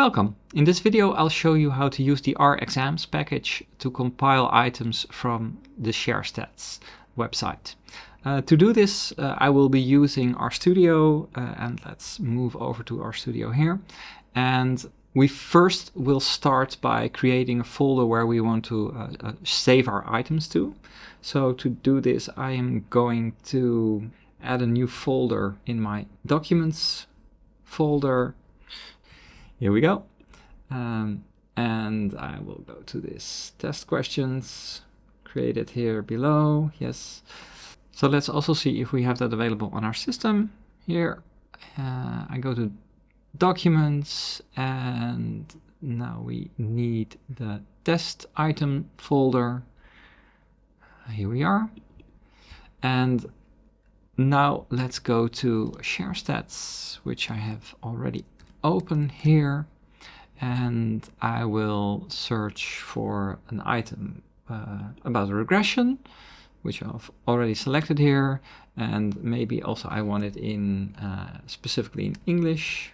Welcome! In this video I'll show you how to use the R exams package to compile items from the ShareStats website. To do this I will be using RStudio and let's move over to RStudio here. And we first will start by creating a folder where we want to save our items to. So to do this I am going to add a new folder in my Documents folder. Here we go. And I will go to this test questions, create it here below. Yes. So let's also see if we have that available on our system. Here, I go to Documents, and now we need the test item folder. Here we are. And now let's go to ShareStats, which I have already open here, and I will search for an item about a regression, which I've already selected here, and maybe also I want it in specifically in English,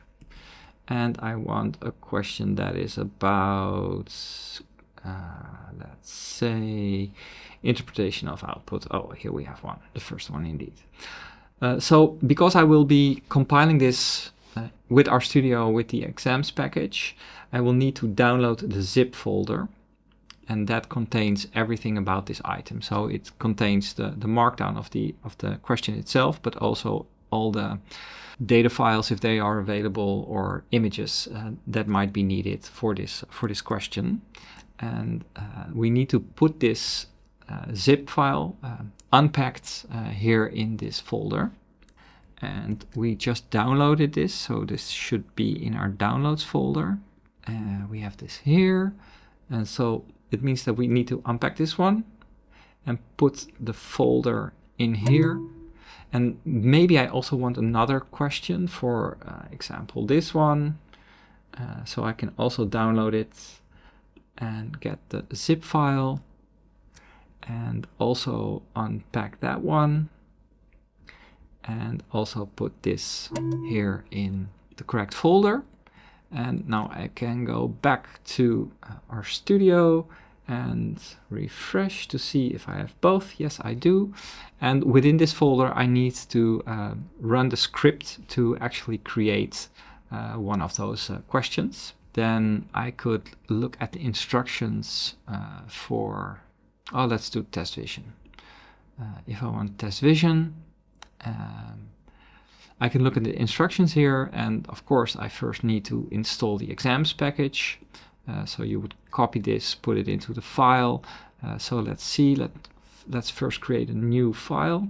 and I want a question that is about let's say interpretation of output. Oh, here we have one, the first one indeed. So because I will be compiling this with RStudio with the exams package, I will need to download the zip folder, and that contains everything about this item. So it contains the markdown of the question itself, but also all the data files if they are available, or images that might be needed for this question. And we need to put this zip file unpacked here in this folder. And we just downloaded this, so this should be in our downloads folder. We have this here, and so it means that we need to unpack this one and put the folder in here. And maybe I also want another question, for example this one, so I can also download it and get the zip file and also unpack that one. And also put this here in the correct folder. And now I can go back to RStudio and refresh to see if I have both. Yes, I do. And within this folder I need to run the script to actually create one of those questions. Then I could look at the instructions for, let's do test vision. If I want test vision, I can look at the instructions here, and of course I first need to install the exams package. So you would copy this, put it into the file. So let's see, let's first create a new file,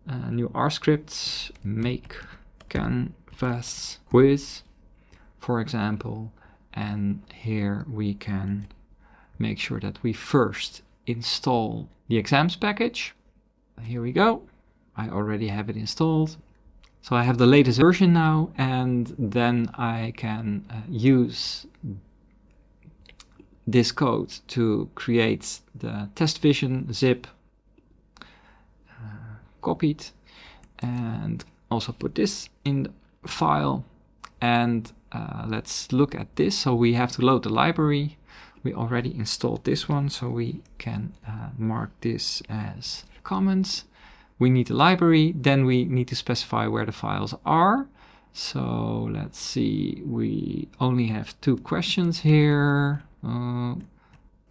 a new R script, make canvas quiz, for example. And here we can make sure that we first install the exams package. Here we go. I already have it installed. So I have the latest version now, and then I can use this code to create the test vision zip, copied, and also put this in the file. And let's look at this. So we have to load the library. We already installed this one, so we can mark this as comments. We need the library, then we need to specify where the files are. So let's see, we only have 2 questions here.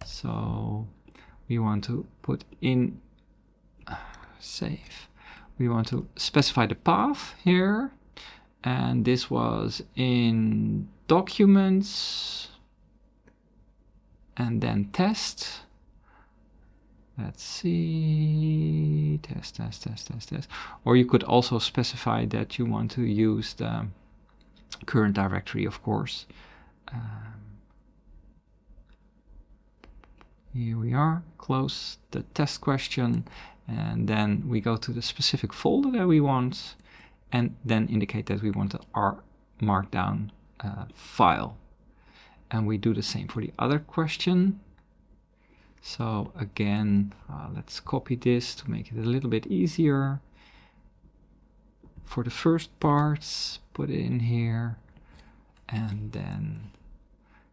So we want to put in save. We want to specify the path here. And this was in Documents and then test. Let's see, test. Or you could also specify that you want to use the current directory, of course. Here we are, close the test question, and then we go to the specific folder that we want, and then indicate that we want the R markdown file. And we do the same for the other question. So again, let's copy this to make it a little bit easier. For the first parts, put it in here. and then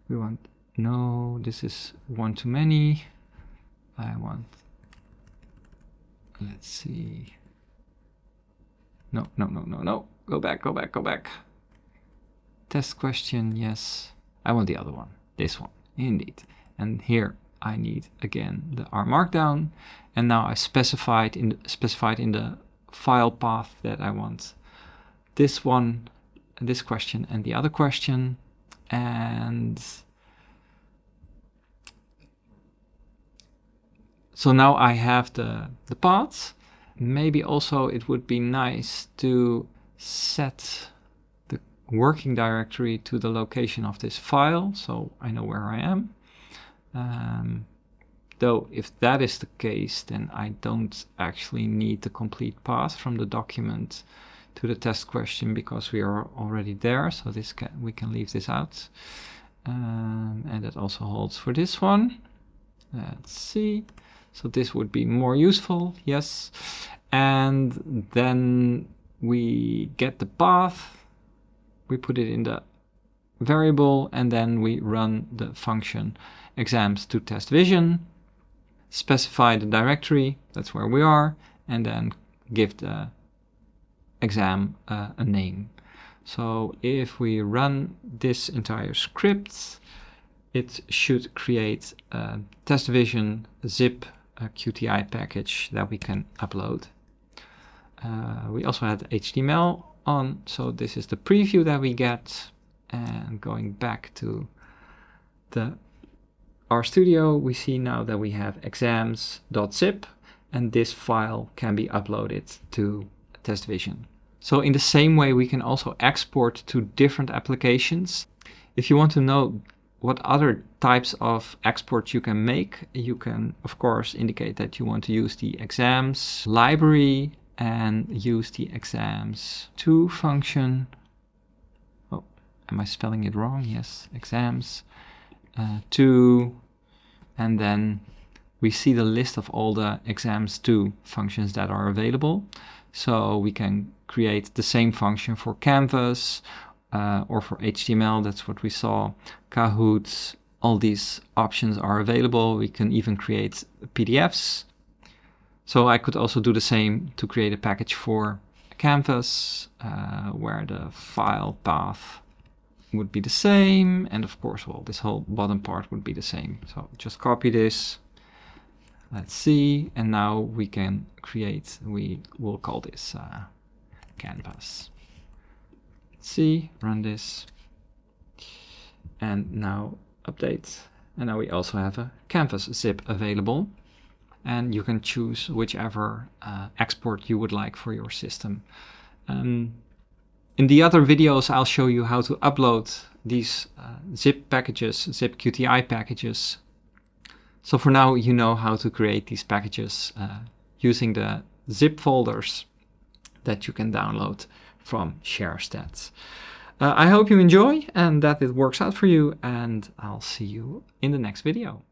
we want, no, this is one too many. I want, let's see. No. Go back. Test question, yes. I want the other one, this one, indeed. And here I need again the R markdown, and now I specified in the file path that I want this one, this question, and the other question. And so now I have the paths. Maybe also it would be nice to set the working directory to the location of this file, so I know where I am. Though if that is the case, then I don't actually need the complete path from the document to the test question, because we are already there, so we can leave this out. And that also holds for this one. Let's see. So this would be more useful, yes. And then we get the path, we put it in the variable, and then we run the function exams to test vision, specify the directory, that's where we are, and then give the exam a name. So if we run this entire script, it should create a test vision zip QTI package that we can upload. We also had HTML on, so this is the preview that we get. And going back to the RStudio, we see now that we have exams.zip, and this file can be uploaded to test vision. So in the same way, we can also export to different applications. If you want to know what other types of exports you can make, you can of course indicate that you want to use the exams library and use the exams2 function. Oh, am I spelling it wrong? Yes, exams2, and then we see the list of all the exams2 functions that are available. So we can create the same function for Canvas or for HTML, that's what we saw, Kahoot, all these options are available. We can even create PDFs. So I could also do the same to create a package for Canvas, where the file path would be the same. And of course, well, this whole bottom part would be the same. So just copy this. Let's see. And now we can create, we will call this Canvas. Let's see, run this. And now update. And now we also have a Canvas zip available. And you can choose whichever export you would like for your system. In the other videos, I'll show you how to upload these zip packages, zip QTI packages. So for now, you know how to create these packages using the zip folders that you can download from ShareStats. I hope you enjoy and that it works out for you, and I'll see you in the next video.